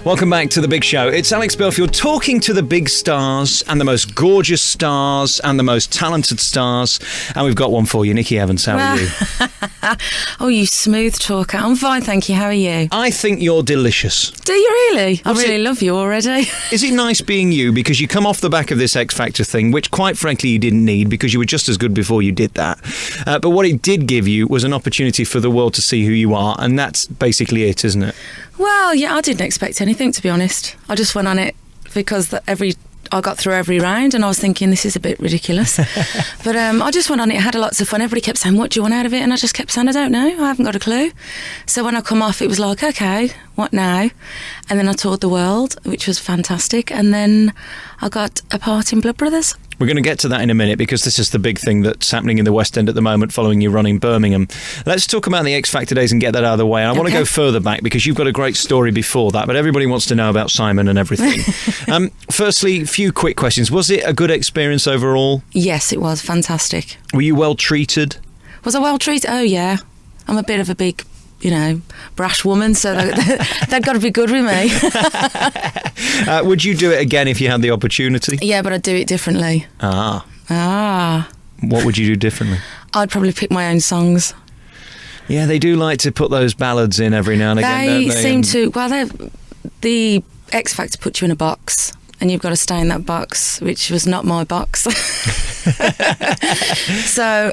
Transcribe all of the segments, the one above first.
Welcome back to The Big Show. It's Alex Belfield talking to the big stars and the most gorgeous stars and the most talented stars. And we've got one for you, Nikki Evans. How are you? Oh, you smooth talker. I'm fine, thank you. How are you? I think you're delicious. Do you really? I really love you already. Is it nice being you? Because you come off the back of this X Factor thing, which quite frankly you didn't need because you were just as good before you did that. But what it did give you was an opportunity for the world to see who you are. And that's basically it, isn't it? Well, yeah, I didn't expect anything, to be honest. I just went on it because I got through every round and I was thinking, this is a bit ridiculous. But I just went on it, had lots of fun. Everybody kept saying, what do you want out of it? And I just kept saying, I don't know. I haven't got a clue. So when I come off, it was like, okay, what now? And then I toured the world, which was fantastic. And then I got a part in Blood Brothers. We're going to get to that in a minute because this is the big thing that's happening in the West End at the moment following you running Birmingham. Let's talk about the X Factor days and get that out of the way. I want to go further back because you've got a great story before that, but everybody wants to know about Simon and everything. Firstly, a few quick questions. Was it a good experience overall? Yes, it was fantastic. Were you well treated? Was I well treated? Oh, yeah. I'm a bit of a big, brash woman, so they've got to be good with me. Would you do it again if you had the opportunity? Yeah, but I'd do it differently. Ah. What would you do differently? I'd probably pick my own songs. Yeah, they do like to put those ballads in every now and again, don't they? They seem to. Well, the X Factor puts you in a box, and you've got to stay in that box, which was not my box. So,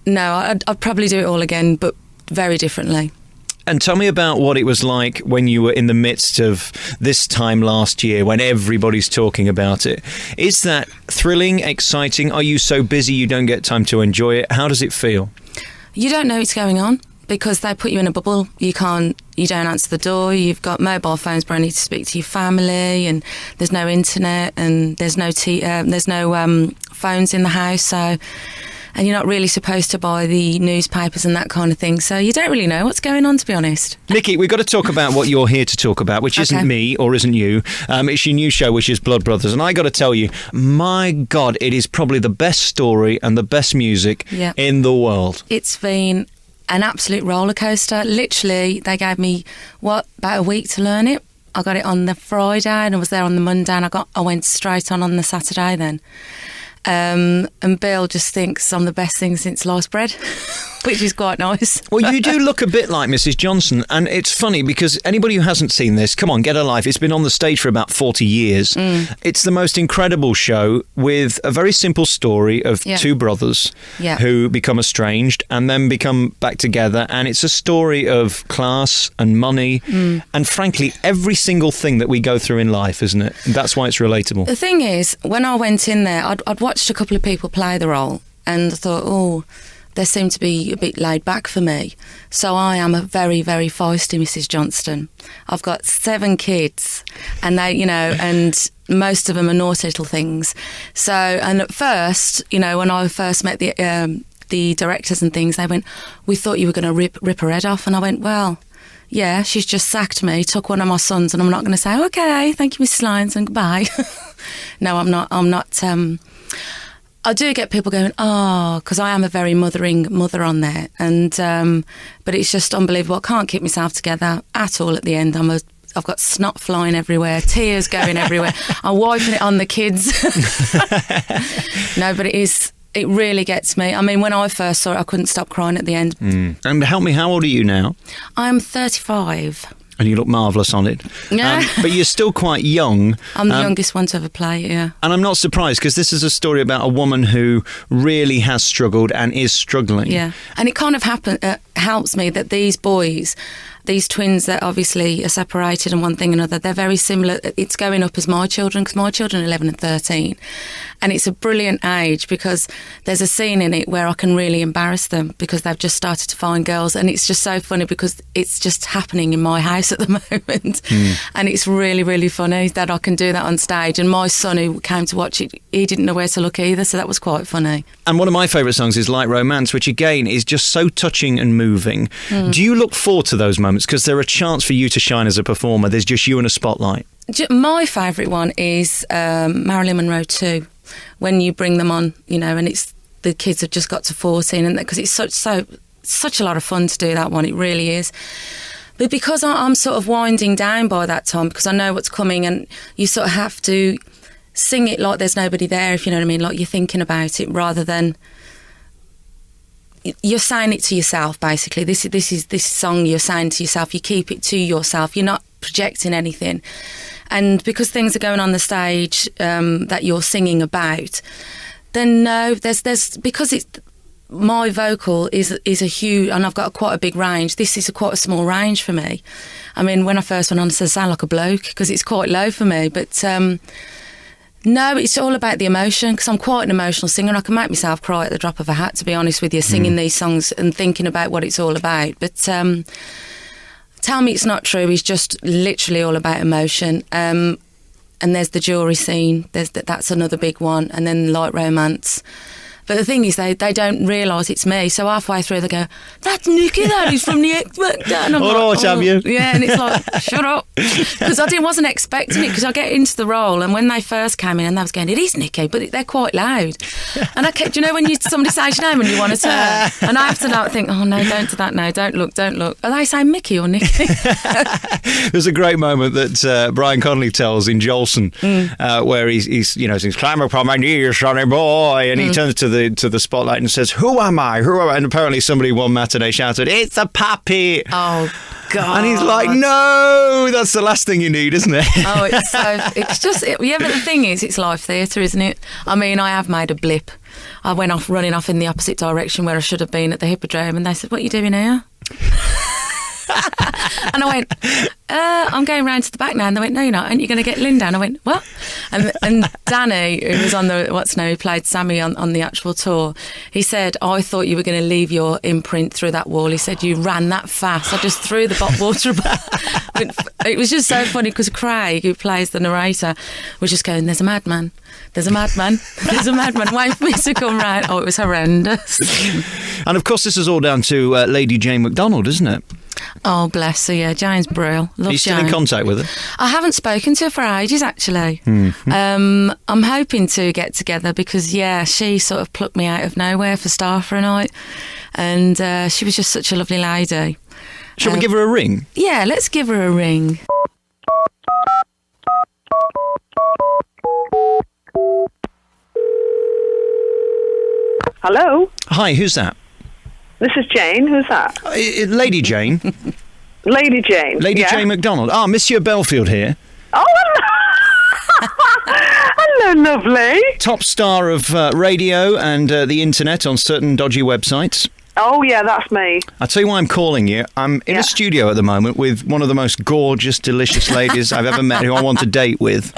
no, I'd probably do it all again, but very differently. And tell me about what it was like when you were in the midst of this time last year when everybody's talking about it. Is that thrilling, exciting? Are you so busy you don't get time to enjoy it? How does it feel? You don't know what's going on because they put you in a bubble. You don't answer the door. You've got mobile phones, but I need to speak to your family, and there's no internet, and there's no phones in the house, so... And you're not really supposed to buy the newspapers and that kind of thing. So you don't really know what's going on, to be honest. Nikki, we've got to talk about what you're here to talk about, which isn't me or isn't you. It's your new show, which is Blood Brothers. And I got to tell you, my God, it is probably the best story and the best music in the world. It's been an absolute roller coaster. Literally, they gave me, about a week to learn it. I got it on the Friday and I was there on the Monday and I went straight on the Saturday then. And Bill just thinks I'm the best thing since sliced bread, which is quite nice. Well, you do look a bit like Mrs. Johnson, and it's funny because anybody who hasn't seen this, come on, get a life. It's been on the stage for about 40 years. It's the most incredible show with a very simple story of two brothers who become estranged and then become back together, and it's a story of class and money and, frankly, every single thing that we go through in life, isn't it? That's why it's relatable. The thing is, when I went in there, I'd watched a couple of people play the role and I thought, they seem to be a bit laid back for me. So I am a very, very feisty Mrs. Johnston. I've got 7 kids and they, and most of them are naughty little things. So, and at first, when I first met the directors and things, they went, we thought you were going to rip her head off. And I went, well, yeah, she's just sacked me, took one of my sons, and I'm not going to say, okay, thank you, Mrs. Lyons, and goodbye. No, I'm not. I do get people going, because I am a very mothering mother on there, and but it's just unbelievable. I can't keep myself together at all at the end. I've got snot flying everywhere, tears going everywhere. I'm wiping it on the kids. No, but it really gets me. I mean, when I first saw it, I couldn't stop crying at the end. And help me, how old are you now? I'm 35. And you look marvellous on it. Yeah. But you're still quite young. I'm the youngest one to ever play it, yeah. And I'm not surprised, because this is a story about a woman who really has struggled and is struggling. Yeah. And it kind of helps me that these boys, these twins that obviously are separated and one thing and another, they're very similar. It's going up as my children, because my children are 11 and 13. And it's a brilliant age because there's a scene in it where I can really embarrass them because they've just started to find girls. And it's just so funny because it's just happening in my house at the moment. And it's really, really funny that I can do that on stage. And my son, who came to watch it, he didn't know where to look either. So that was quite funny. And one of my favourite songs is Light Romance, which again is just so touching and moving. Do you look forward to those moments? Because they're a chance for you to shine as a performer. There's just you in a spotlight. My favourite one is Marilyn Monroe 2, when you bring them on, and it's the kids have just got to 14, and because it's such a lot of fun to do that one. It really is. But because I'm sort of winding down by that time, because I know what's coming, and you sort of have to sing it like there's nobody there, if you know what I mean, like you're thinking about it rather than you're saying it to yourself. Basically, this song you're saying to yourself. You keep it to yourself. You're not projecting anything. And because things are going on the stage that you're singing about, then no, there's because it's. My vocal is a huge, and I've got quite a big range. This is quite a small range for me. I mean, when I first went on, I said, I sound like a bloke, because it's quite low for me. But no, it's all about the emotion, because I'm quite an emotional singer, and I can make myself cry at the drop of a hat, to be honest with you, singing these songs and thinking about what it's all about. But Tell Me It's Not True is just literally all about emotion. And there's the jewellery scene. That's another big one. And then Light Romance. But the thing is, they don't realise it's me. So halfway through, they go, "That's Nikki, that is from the X Factor." And I'm like, have you? Yeah, and it's like, shut up. Because wasn't expecting it, because I get into the role, and when they first came in, and they was going, "It is Nikki," but they're quite loud. And I kept, when somebody says your name and you want to turn, and I have to like think, "Oh no, don't do that now, don't look." Are they saying Mickey or Nikki? There's a great moment that Brian Connolly tells in Jolson, where he's sings "Climb upon my knees, sonny boy," and he turns to the spotlight and says, "Who am I? Who am I?" And apparently somebody one matinee shouted, "It's a puppy." Oh God. And he's like, "No, that's the last thing you need, isn't it?" Oh, it's just but the thing is, it's live theatre, isn't it? I mean, I have made a blip. I went off running off in the opposite direction where I should have been at the Hippodrome, and they said, "What are you doing here?" And I went, "I'm going round to the back now." And they went, "No, you're not. Aren't you going to get Linda?" And I went, "What?" And Danny, who was on who played Sammy on the actual tour, he said, "I thought you were going to leave your imprint through that wall." He said, "You ran that fast." I just threw the water bottle. It was just so funny, because Craig, who plays the narrator, was just going, "There's a madman. There's a madman. There's a madman. Wait for me to come round." Oh, it was horrendous. And of course, this is all down to Lady Jane McDonald, isn't it? Oh, bless her, yeah. Jane's brilliant. Love Are you still Jane. in contact with her? I haven't spoken to her for ages, actually. Mm-hmm. I'm hoping to get together because, yeah, she sort of plucked me out of nowhere for Star for a night. And she was just such a lovely lady. Shall we give her a ring? Yeah, let's give her a ring. Hello? Hi, who's that? This is Jane. Who's that? Lady Jane. Lady Jane. Lady yeah? Jane McDonald. Ah, Monsieur Belfield here. Oh, hello. Hello, lovely. Top star of radio and the internet on certain dodgy websites. Oh, yeah, that's me. I'll tell you why I'm calling you. I'm in a studio at the moment with one of the most gorgeous, delicious ladies I've ever met, who I want to date with.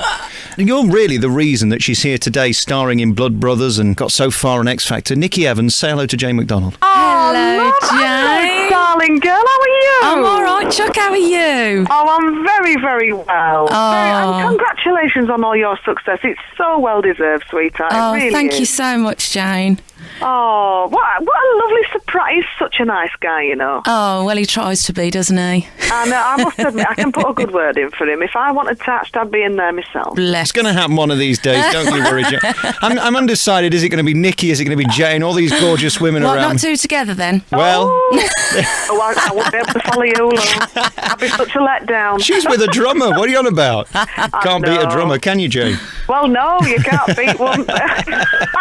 And you're really the reason that she's here today, starring in Blood Brothers and got so far on X Factor. Nikki Evans, say hello to Jane McDonald. Hello, Jane. Hello, darling girl. How are you? I'm all right, Chuck. How are you? Oh, I'm very, very well. Oh. And congratulations on all your success. It's so well-deserved, sweetheart. Oh, it really thank is. you so much, Jane. Oh, what a lovely surprise. He's such a nice guy, you know. Oh, well, he tries to be, doesn't he? And I must admit, I can put a good word in for him. If I wanted touched, I'd be in there myself. Bless. It's going to happen one of these days, don't you worry, Jane. I'm undecided. Is it going to be Nikki? Is it going to be Jane? All these gorgeous women What, around. not two together then? Well, I wouldn't be able to follow you, love. I'd be such a letdown. she's with a drummer. What are you on about? Can't beat a know. drummer, can you, Jane? Well, no, you can't beat one.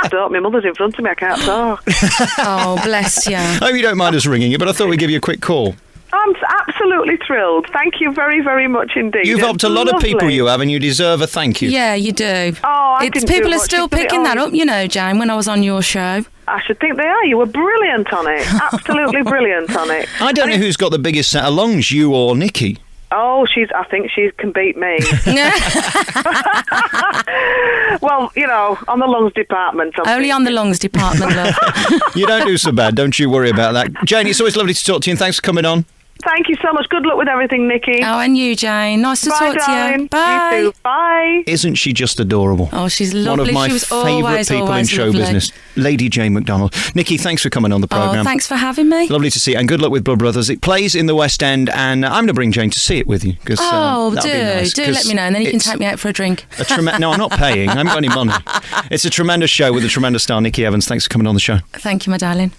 Don't. My mother's in front of me. I can't talk. Oh, bless you. I hope you don't mind us ringing you, but I thought we'd give you a quick call. I'm absolutely thrilled. Thank you very, very much indeed. You've helped a lot of Lovely. people, you have, and you deserve a thank you. Yeah, you do. Oh, I didn't do people are much. still You put it picking that on. up, you know, Jane, when I was on your show. I should think they are. You were brilliant on it. Absolutely brilliant on it. I don't know who's got the biggest set of lungs, you or Nikki. Oh, I think she can beat me. Well, you know, on the lungs department. Only on the lungs department, love. You don't do so bad. Don't you worry about that. Jane, it's always lovely to talk to you, and thanks for coming on. Thank you so much. Good luck with everything, Nikki. Oh, and you, Jane. Nice to Bye, talk to darling. you. Bye. You too. Bye. Isn't she just adorable? Oh, she's One lovely. of my she was favourite always, people in always show lovely. business. Lady Jane McDonald. Nikki, thanks for coming on the programme. Oh, thanks for having me. Lovely to see you, and good luck with Blood Brothers. It plays in the West End, and I'm going to bring Jane to see it with you. Cause, Oh, that'll be nice, do 'cause let me know, and then you can it's take me out for a drink. No, I'm not paying. I haven't got any money. It's a tremendous show with a tremendous star, Nikki Evans. Thanks for coming on the show. Thank you, my darling.